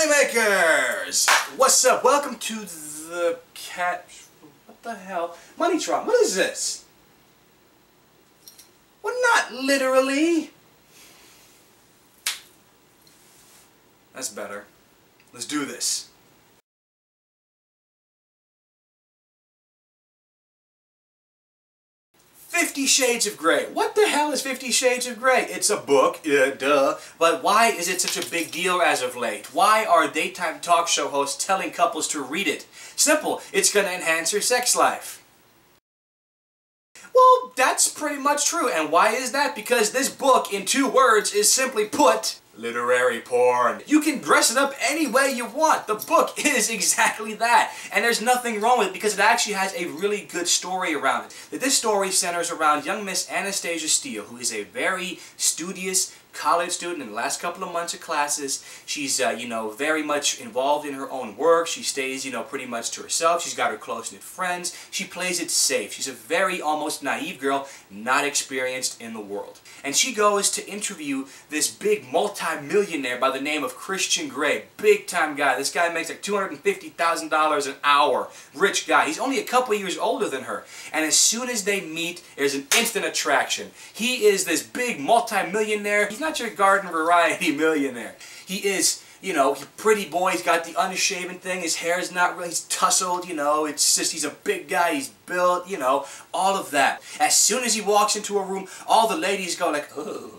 Moneymakers! What's up? Welcome to the cat... What the hell? Moneytron, what is this? Well, not literally. That's better. Let's do this. 50 Shades of Grey. What the hell is 50 Shades of Grey? It's a book, duh, but why is it such a big deal as of late? Why are daytime talk show hosts telling couples to read it? Simple, it's going to enhance your sex life. Well, that's pretty much true, and why is that? Because this book, in 2 words, is simply put, literary porn. You can dress it up any way you want. The book is exactly that. And there's nothing wrong with it because it actually has a really good story around it. This story centers around young Miss Anastasia Steele, who is a very studious college student in the last couple of months of classes. She's, very much involved in her own work. She stays, pretty much to herself. She's got her close-knit friends. She plays it safe. She's a very almost naive girl, not experienced in the world. And she goes to interview this big multi-millionaire by the name of Christian Grey. Big-time guy. This guy makes like $250,000 an hour. Rich guy. He's only a couple years older than her. And as soon as they meet, there's an instant attraction. He is this big multi-millionaire. He's not your garden variety millionaire. He is, pretty boy. He's got the unshaven thing. His hair's not really, he's tousled, it's just, he's a big guy. He's built, all of that. As soon as he walks into a room, all the ladies go like, oh.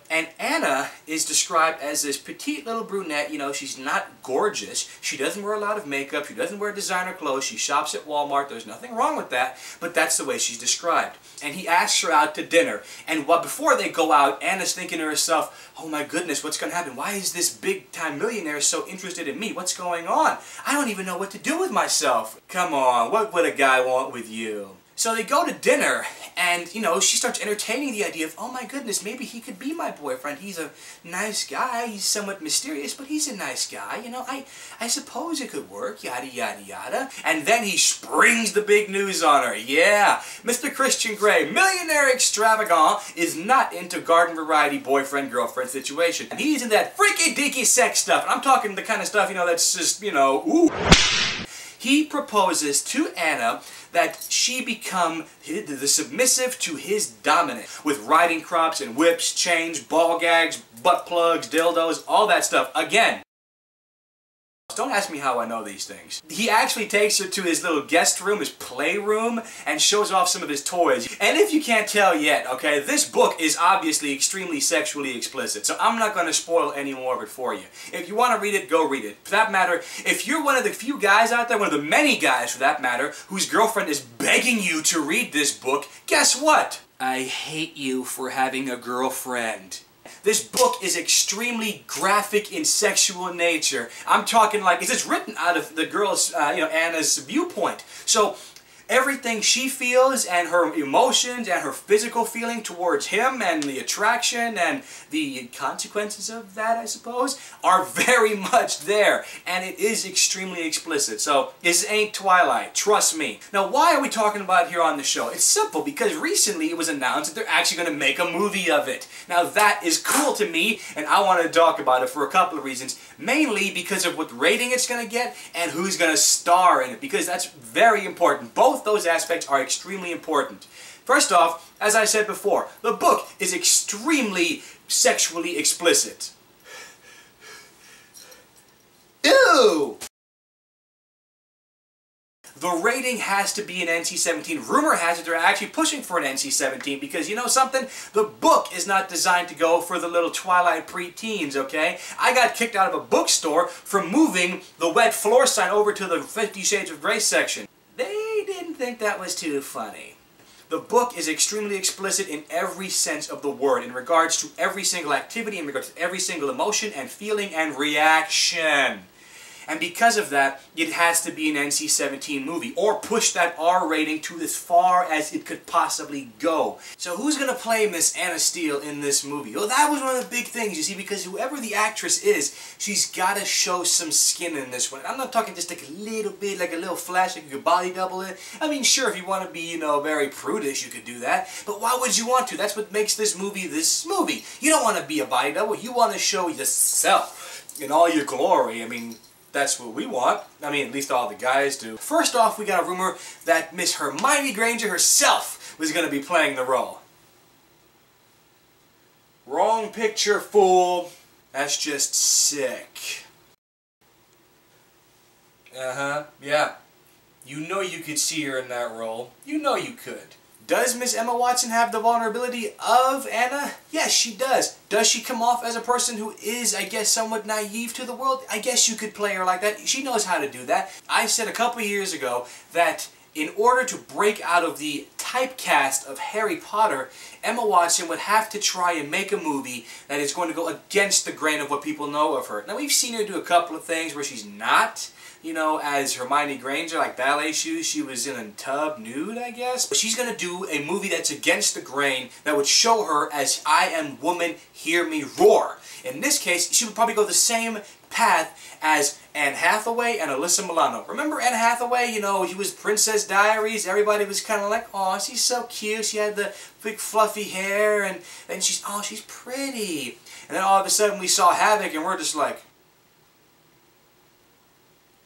And Anna is described as this petite little brunette, she's not gorgeous, she doesn't wear a lot of makeup, she doesn't wear designer clothes, she shops at Walmart, there's nothing wrong with that, but that's the way she's described. And he asks her out to dinner, and before they go out, Anna's thinking to herself, oh my goodness, what's going to happen? Why is this big-time millionaire so interested in me? What's going on? I don't even know what to do with myself. Come on, what would a guy want with you? So they go to dinner, and, she starts entertaining the idea of, oh my goodness, maybe he could be my boyfriend. He's a nice guy, he's somewhat mysterious, but he's a nice guy, I suppose it could work, yada yada yada. And then he springs the big news on her. Yeah, Mr. Christian Grey, millionaire extravagant, is not into garden variety boyfriend-girlfriend situation. And he's in that freaky-deaky sex stuff, and I'm talking the kind of stuff, that's just, ooh. He proposes to Anna that she become the submissive to his dominant, with riding crops and whips, chains, ball gags, butt plugs, dildos, all that stuff. Again, don't ask me how I know these things. He actually takes her to his little guest room, his playroom, and shows off some of his toys. And if you can't tell yet, okay, this book is obviously extremely sexually explicit, so I'm not going to spoil any more of it for you. If you want to read it, go read it. For that matter, if you're one of the few guys out there, one of the many guys for that matter, whose girlfriend is begging you to read this book, guess what? I hate you for having a girlfriend. This book is extremely graphic in sexual nature. I'm talking like, it's written out of the girl's, Anna's viewpoint. So, everything she feels and her emotions and her physical feeling towards him and the attraction and the consequences of that, I suppose, are very much there. And it is extremely explicit. So, this ain't Twilight. Trust me. Now, why are we talking about it here on the show? It's simple, because recently it was announced that they're actually going to make a movie of it. Now, that is cool to me, and I want to talk about it for a couple of reasons. Mainly because of what rating it's going to get and who's going to star in it, because that's very important. Both those aspects are extremely important. First off, as I said before, the book is extremely sexually explicit. Ew! The rating has to be an NC-17. Rumor has it they're actually pushing for an NC-17 because, you know something? The book is not designed to go for the little Twilight preteens, okay? I got kicked out of a bookstore for moving the wet floor sign over to the 50 Shades of Grey section. They didn't think that was too funny. The book is extremely explicit in every sense of the word, in regards to every single activity, in regards to every single emotion and feeling and reaction. And because of that, it has to be an NC-17 movie, or push that R rating to as far as it could possibly go. So who's going to play Miss Anna Steele in this movie? Well, that was one of the big things, you see, because whoever the actress is, she's got to show some skin in this one. I'm not talking just like a little bit, like a little flash, like you could body double it. I mean, sure, if you want to be, very prudish, you could do that. But why would you want to? That's what makes this movie this movie. You don't want to be a body double. You want to show yourself. in all your glory. I mean, that's what we want. I mean, at least all the guys do. First off, we got a rumor that Miss Hermione Granger herself was going to be playing the role. Wrong picture, fool. That's just sick. Yeah. You know you could see her in that role. You know you could. Does Miss Emma Watson have the vulnerability of Anna? Yes, she does. Does she come off as a person who is, I guess, somewhat naive to the world? I guess you could play her like that. She knows how to do that. I said a couple of years ago that in order to break out of the typecast of Harry Potter, Emma Watson would have to try and make a movie that is going to go against the grain of what people know of her. Now, we've seen her do a couple of things where she's not, you know, as Hermione Granger, like ballet shoes. She was in a tub nude, I guess. But she's going to do a movie that's against the grain that would show her as I am woman, hear me roar. In this case, she would probably go the same path as Anne Hathaway and Alyssa Milano. Remember Anne Hathaway? You know, she was Princess Diaries. Everybody was kind of like, oh, she's so cute. She had the big fluffy hair, and then she's pretty. And then all of a sudden we saw Havoc, and we're just like,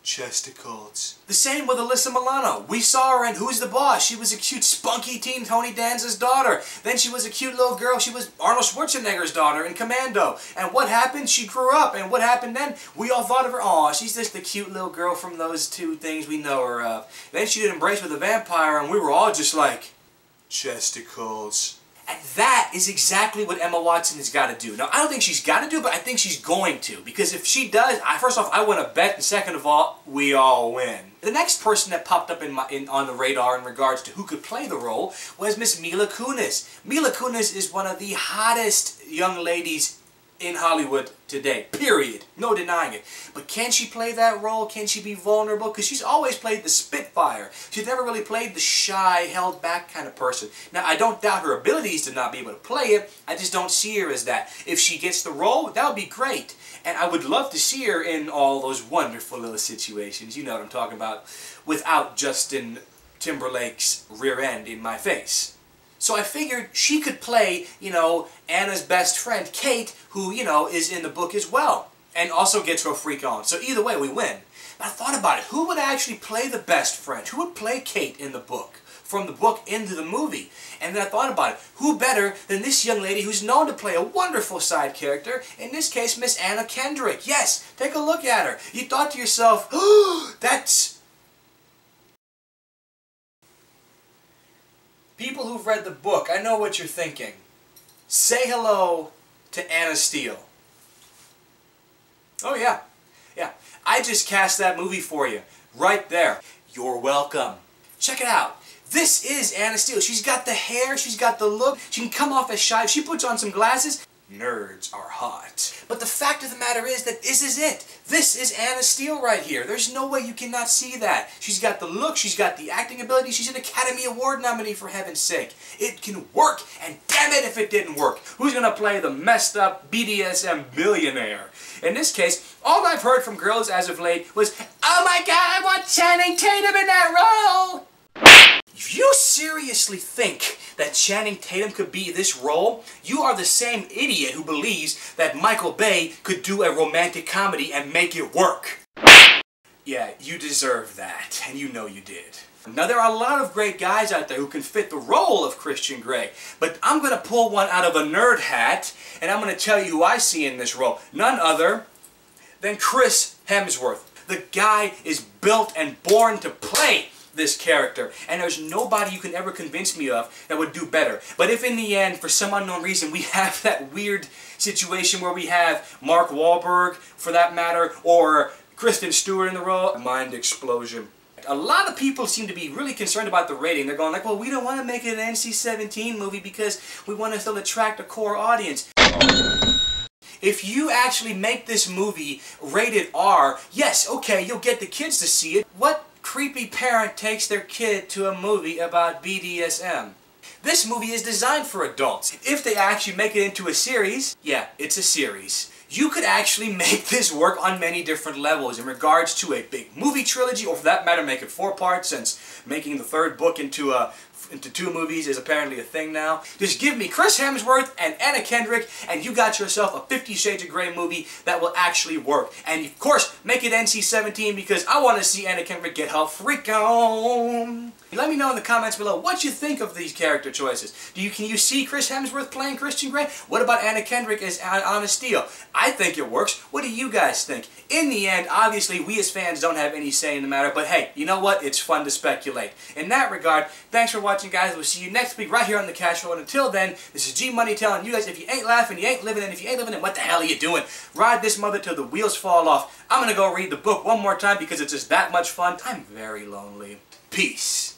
chesticles. The same with Alyssa Milano. We saw her in Who's the Boss? She was a cute, spunky teen Tony Danza's daughter. Then she was a cute little girl. She was Arnold Schwarzenegger's daughter in Commando. And what happened? She grew up. And what happened then? We all thought of her, oh, she's just the cute little girl from those two things we know her of. Then she did Embrace with a Vampire, and we were all just like, chesticles. And that is exactly what Emma Watson has got to do. Now, I don't think she's got to do it, but I think she's going to. Because if she does, first off, I win a bet, and second of all, we all win. The next person that popped up on the radar in regards to who could play the role was Miss Mila Kunis. Mila Kunis is one of the hottest young ladies in Hollywood today, period. No denying it. But can she play that role? Can she be vulnerable? Because she's always played the Spitfire. She's never really played the shy, held back kind of person. Now, I don't doubt her abilities to not be able to play it. I just don't see her as that. If she gets the role, that would be great. And I would love to see her in all those wonderful little situations. You know what I'm talking about. Without Justin Timberlake's rear end in my face. So I figured she could play, you know, Anna's best friend, Kate, who, you know, is in the book as well. And also gets her freak on. So either way, we win. But I thought about it. Who would actually play the best friend? Who would play Kate in the book? From the book into the movie. And then I thought about it. Who better than this young lady who's known to play a wonderful side character? In this case, Miss Anna Kendrick. Yes, take a look at her. You thought to yourself, oh, that's... People who've read the book, I know what you're thinking. Say hello to Anna Steele. Oh yeah, yeah. I just cast that movie for you. Right there. You're welcome. Check it out. This is Anna Steele. She's got the hair, she's got the look, she can come off as shy. If she puts on some glasses, nerds are hot. But the fact of the matter is that this is it. This is Anna Steele right here. There's no way you cannot see that. She's got the look, she's got the acting ability, she's an Academy Award nominee for heaven's sake. It can work, and damn it if it didn't work. Who's gonna play the messed up BDSM billionaire? In this case, all I've heard from girls as of late was, oh my god, I want Channing Tatum in that role! If you seriously think that Channing Tatum could be this role, you are the same idiot who believes that Michael Bay could do a romantic comedy and make it work. Yeah, you deserve that, and you know you did. Now, there are a lot of great guys out there who can fit the role of Christian Grey, but I'm going to pull one out of a nerd hat, and I'm going to tell you who I see in this role. None other than Chris Hemsworth. The guy is built and born to play this character, and there's nobody you can ever convince me of that would do better. But if in the end, for some unknown reason, we have that weird situation where we have Mark Wahlberg, for that matter, or Kristen Stewart in the role, mind explosion. A lot of people seem to be really concerned about the rating. They're going like, well, we don't want to make it an NC-17 movie because we want to still attract a core audience. If you actually make this movie rated R, yes, okay, you'll get the kids to see it. What creepy parent takes their kid to a movie about BDSM? This movie is designed for adults. If they actually make it into a series, yeah, it's a series. You could actually make this work on many different levels in regards to a big movie trilogy, or for that matter, make it 4 parts, since making the 3rd book into a into 2 movies is apparently a thing now. Just give me Chris Hemsworth and Anna Kendrick, and you got yourself a 50 Shades of Grey movie that will actually work. And of course, make it NC-17 because I want to see Anna Kendrick get her freak on. Let me know in the comments below what you think of these character choices. Can you see Chris Hemsworth playing Christian Grey? What about Anna Kendrick as Anna Steele? I think it works. What do you guys think? In the end, obviously, we as fans don't have any say in the matter, but hey, you know what? It's fun to speculate. In that regard, thanks for watching, guys. We'll see you next week right here on the Cash Roll. And until then, this is G Money telling you guys, if you ain't laughing, you ain't living, and if you ain't living, then what the hell are you doing? Ride this mother till the wheels fall off. I'm gonna go read the book one more time because it's just that much fun. I'm very lonely. Peace.